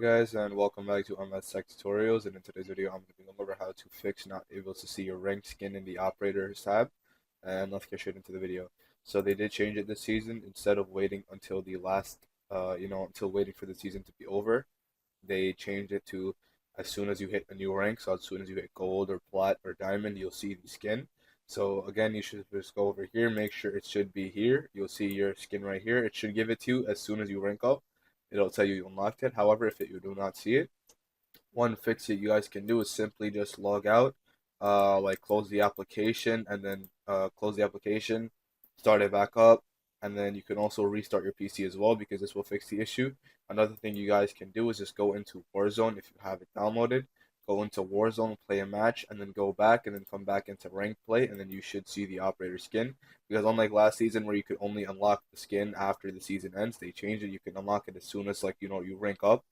Guys, and welcome back to MS Tech Tutorials. And in today's video, I'm going to be going over how to fix not able to see your ranked skin in the operators tab. And let's get straight into the video. So they did change it this season. Instead of waiting until the last, until waiting for the season to be over, they changed it to as soon as you hit a new rank. So as soon as you hit gold or plat or diamond, you'll see the skin. So again, you should just go over here, make sure it should be here. You'll see your skin right here. It should give it to you as soon as you rank up. It'll tell you unlocked it. However, if you do not see it, one fix that you guys can do is simply just log out, like close the application, and then close the application, start it back up, and then you can also restart your PC as well because this will fix the issue. Another thing you guys can do is just go into Warzone if you have it downloaded. Go into Warzone, play a match, and then go back and then come back into ranked play, and then you should see the operator skin. Because unlike last season where you could only unlock the skin after the season ends, they changed it. You can unlock it as soon as you rank up.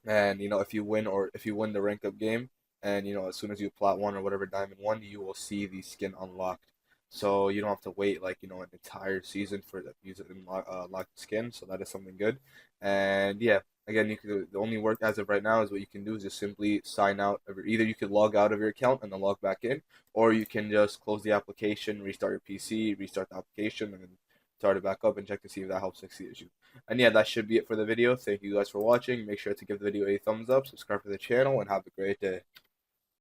And if you win or if you win the rank up game, and as soon as you plat one or whatever diamond one, you will see the skin unlocked. So you don't have to wait an entire season for the user to unlock the skin. So that is something good. And yeah, again, the only work as of right now is what you can do is just simply sign out of either you could log out of your account and then log back in, or you can just close the application, restart your PC, restart the application, and then start it back up and check to see if that helps fix the issue. And yeah, that should be it for the video. Thank you guys for watching. Make sure to give the video a thumbs up, subscribe to the channel, and have a great day.